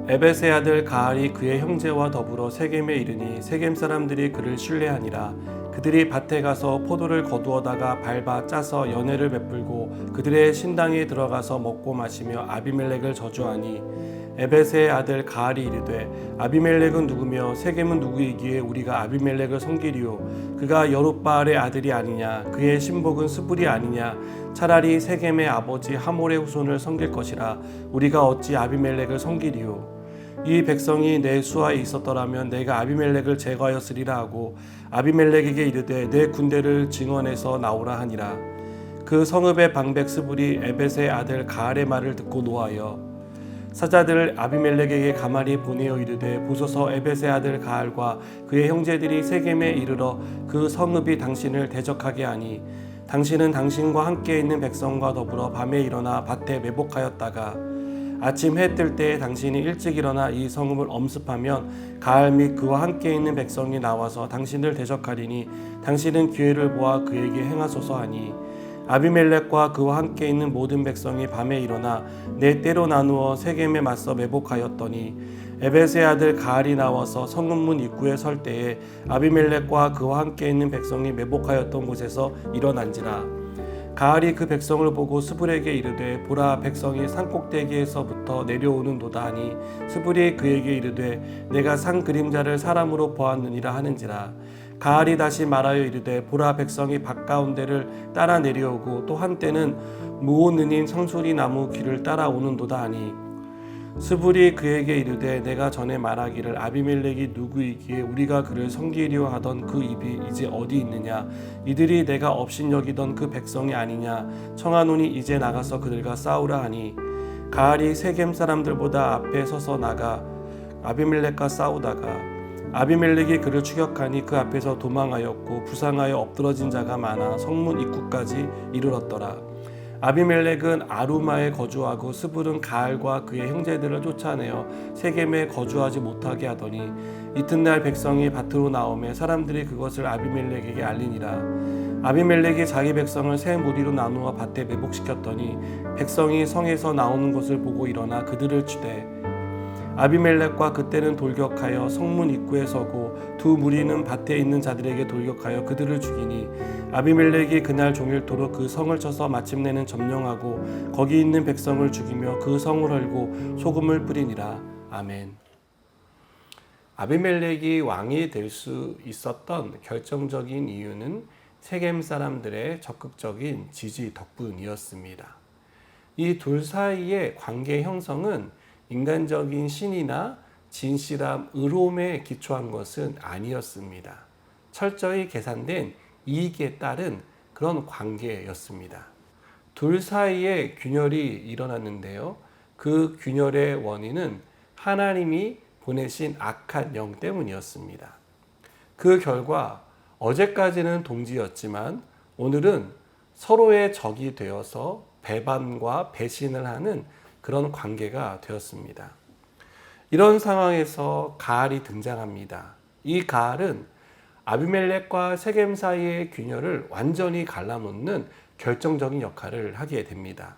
에벳의 아들 가알이 그의 형제와 더불어 세겜에 이르니 세겜 사람들이 그를 신뢰하니라. 그들이 밭에 가서 포도를 거두어다가 밟아 짜서 연회를 베풀고 그들의 신당에 들어가서 먹고 마시며 아비멜렉을 저주하니 에벳의 아들 가알이 이르되 아비멜렉은 누구며 세겜은 누구이기에 우리가 아비멜렉을 섬기리요. 그가 여룻바알의 아들이 아니냐. 그의 신복은 스불이 아니냐. 차라리 세겜의 아버지 하몰의 후손을 섬길 것이라. 우리가 어찌 아비멜렉을 섬기리요. 이 백성이 내 수하에 있었더라면 내가 아비멜렉을 제거하였으리라 하고 아비멜렉에게 이르되 내 군대를 증원해서 나오라 하니라. 그 성읍의 방백 스불이 에벳의 아들 가알의 말을 듣고 노하여 사자들을 아비멜렉에게 가만히 보내어 이르되 보소서 에벳의 아들 가알과 그의 형제들이 세겜에 이르러 그 성읍이 당신을 대적하게 하니 당신은 당신과 함께 있는 백성과 더불어 밤에 일어나 밭에 매복하였다가 아침 해 뜰 때에 당신이 일찍 일어나 이 성읍을 엄습하면 가알 및 그와 함께 있는 백성이 나와서 당신을 대적하리니 당신은 기회를 보아 그에게 행하소서 하니 아비멜렉과 그와 함께 있는 모든 백성이 밤에 일어나 네 때로 나누어 세겜에 맞서 매복하였더니 에벳의 아들 가알이 나와서 성읍문 입구에 설 때에 아비멜렉과 그와 함께 있는 백성이 매복하였던 곳에서 일어난지라. 가알이 그 백성을 보고 스불에게 이르되 보라 백성이 산꼭대기에서부터 내려오는도다 하니 스불이 그에게 이르되 내가 산 그림자를 사람으로 보았느니라 하는지라. 가알이 다시 말하여 이르되 보라 백성이 밭 가운데를 따라 내려오고 또 한때는 무오느님 상수리 나무 길을 따라오는도다 하니 스불이 그에게 이르되 내가 전에 말하기를 아비멜렉이 누구이기에 우리가 그를 섬기려 하던 그 입이 이제 어디 있느냐. 이들이 내가 업신여기던 그 백성이 아니냐. 청하노니 이제 나가서 그들과 싸우라 하니 가알이 세겜 사람들보다 앞에 서서 나가 아비멜렉과 싸우다가 아비멜렉이 그를 추격하니 그 앞에서 도망하였고 부상하여 엎드러진 자가 많아 성문 입구까지 이르렀더라. 아비멜렉은 아루마에 거주하고 스불은 가알과 그의 형제들을 쫓아내어 세겜에 거주하지 못하게 하더니 이튿날 백성이 밭으로 나오매 사람들이 그것을 아비멜렉에게 알리니라. 아비멜렉이 자기 백성을 세 무리로 나누어 밭에 매복시켰더니 백성이 성에서 나오는 것을 보고 일어나 그들을 치되 아비멜렉과 그때는 돌격하여 성문 입구에 서고 두 무리는 밭에 있는 자들에게 돌격하여 그들을 죽이니 아비멜렉이 그날 종일토록 그 성을 쳐서 마침내는 점령하고 거기 있는 백성을 죽이며 그 성을 헐고 소금을 뿌리니라. 아멘. 아비멜렉이 왕이 될 수 있었던 결정적인 이유는 세겜 사람들의 적극적인 지지 덕분이었습니다. 이 둘 사이의 관계 형성은 인간적인 신이나 진실함, 의로움에 기초한 것은 아니었습니다. 철저히 계산된 이익에 따른 그런 관계였습니다. 둘 사이에 균열이 일어났는데요. 그 균열의 원인은 하나님이 보내신 악한 영 때문이었습니다. 그 결과 어제까지는 동지였지만 오늘은 서로의 적이 되어서 배반과 배신을 하는 그런 관계가 되었습니다. 이런 상황에서 가알이 등장합니다. 이 가알은 아비멜렉과 세겜 사이의 균열을 완전히 갈라놓는 결정적인 역할을 하게 됩니다.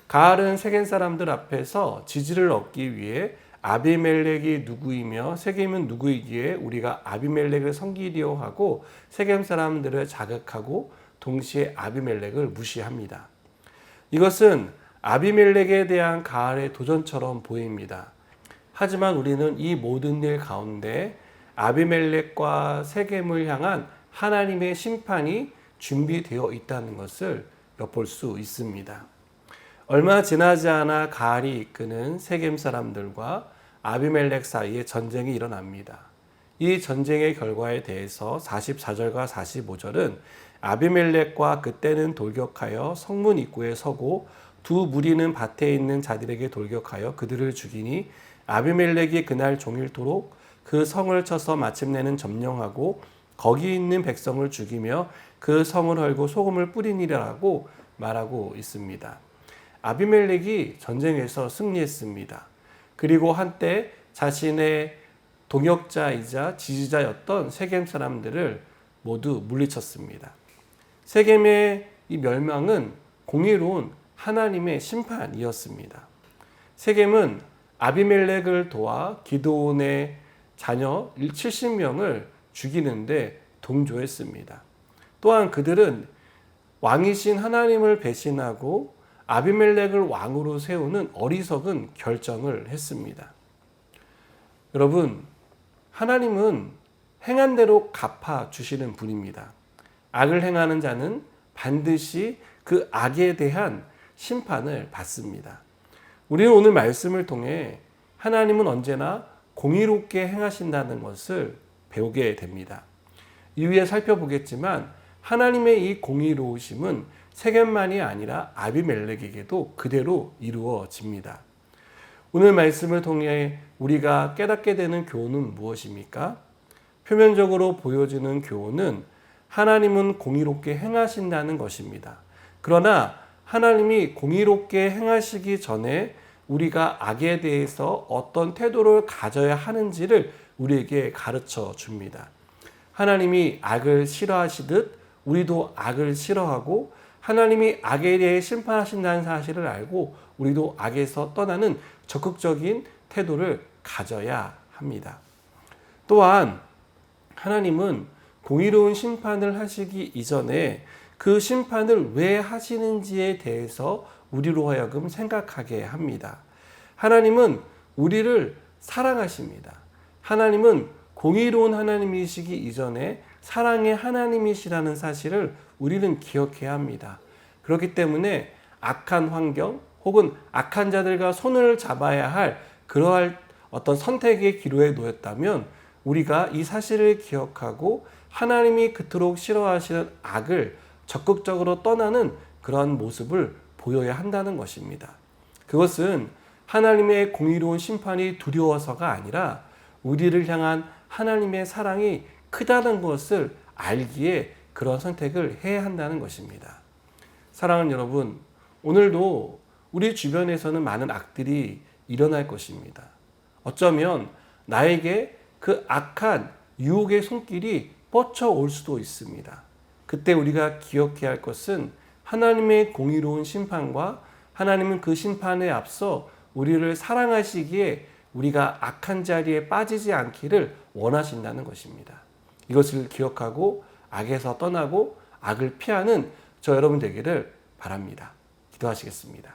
가알은 세겜 사람들 앞에서 지지를 얻기 위해 아비멜렉이 누구이며 세겜은 누구이기에 우리가 아비멜렉을 섬기려 하고 세겜 사람들을 자극하고 동시에 아비멜렉을 무시합니다. 이것은 아비멜렉에 대한 가알의 도전처럼 보입니다. 하지만 우리는 이 모든 일 가운데 아비멜렉과 세겜을 향한 하나님의 심판이 준비되어 있다는 것을 엿볼 수 있습니다. 얼마 지나지 않아 가알이 이끄는 세겜 사람들과 아비멜렉 사이에 전쟁이 일어납니다. 이 전쟁의 결과에 대해서 44절과 45절은 아비멜렉과 그때는 돌격하여 성문 입구에 서고 두 무리는 밭에 있는 자들에게 돌격하여 그들을 죽이니 아비멜렉이 그날 종일토록 그 성을 쳐서 마침내는 점령하고 거기 있는 백성을 죽이며 그 성을 헐고 소금을 뿌리니라고 말하고 있습니다. 아비멜렉이 전쟁에서 승리했습니다. 그리고 한때 자신의 동역자이자 지지자였던 세겜 사람들을 모두 물리쳤습니다. 세겜의 이 멸망은 공의로운 하나님의 심판이었습니다. 세겜은 아비멜렉을 도와 기드온의 자녀 70명을 죽이는데 동조했습니다. 또한 그들은 왕이신 하나님을 배신하고 아비멜렉을 왕으로 세우는 어리석은 결정을 했습니다. 여러분, 하나님은 행한 대로 갚아 주시는 분입니다. 악을 행하는 자는 반드시 그 악에 대한 심판을 받습니다. 우리는 오늘 말씀을 통해 하나님은 언제나 공의롭게 행하신다는 것을 배우게 됩니다. 이후에 살펴보겠지만 하나님의 이 공의로우심은 세겜만이 아니라 아비멜렉에게도 그대로 이루어집니다. 오늘 말씀을 통해 우리가 깨닫게 되는 교훈은 무엇입니까? 표면적으로 보여지는 교훈은 하나님은 공의롭게 행하신다는 것입니다. 그러나 하나님이 공의롭게 행하시기 전에 우리가 악에 대해서 어떤 태도를 가져야 하는지를 우리에게 가르쳐 줍니다. 하나님이 악을 싫어하시듯 우리도 악을 싫어하고 하나님이 악에 대해 심판하신다는 사실을 알고 우리도 악에서 떠나는 적극적인 태도를 가져야 합니다. 또한 하나님은 공의로운 심판을 하시기 이전에 그 심판을 왜 하시는지에 대해서 우리로 하여금 생각하게 합니다. 하나님은 우리를 사랑하십니다. 하나님은 공의로운 하나님이시기 이전에 사랑의 하나님이시라는 사실을 우리는 기억해야 합니다. 그렇기 때문에 악한 환경 혹은 악한 자들과 손을 잡아야 할 그러할 어떤 선택의 기로에 놓였다면 우리가 이 사실을 기억하고 하나님이 그토록 싫어하시는 악을 적극적으로 떠나는 그러한 모습을 보여야 한다는 것입니다. 그것은 하나님의 공의로운 심판이 두려워서가 아니라 우리를 향한 하나님의 사랑이 크다는 것을 알기에 그런 선택을 해야 한다는 것입니다. 사랑하는 여러분, 오늘도 우리 주변에서는 많은 악들이 일어날 것입니다. 어쩌면 나에게 그 악한 유혹의 손길이 뻗쳐올 수도 있습니다. 그때 우리가 기억해야 할 것은 하나님의 공의로운 심판과 하나님은 그 심판에 앞서 우리를 사랑하시기에 우리가 악한 자리에 빠지지 않기를 원하신다는 것입니다. 이것을 기억하고 악에서 떠나고 악을 피하는 저 여러분 되기를 바랍니다. 기도하시겠습니다.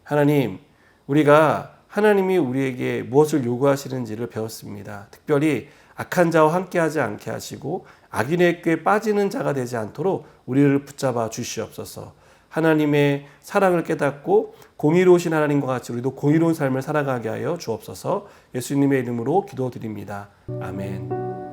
하나님, 우리가 하나님이 우리에게 무엇을 요구하시는지를 배웠습니다. 특별히 악한 자와 함께하지 않게 하시고 악인의 꾀에 빠지는 자가 되지 않도록 우리를 붙잡아 주시옵소서. 하나님의 사랑을 깨닫고 공의로우신 하나님과 같이 우리도 공의로운 삶을 살아가게 하여 주옵소서. 예수님의 이름으로 기도드립니다. 아멘.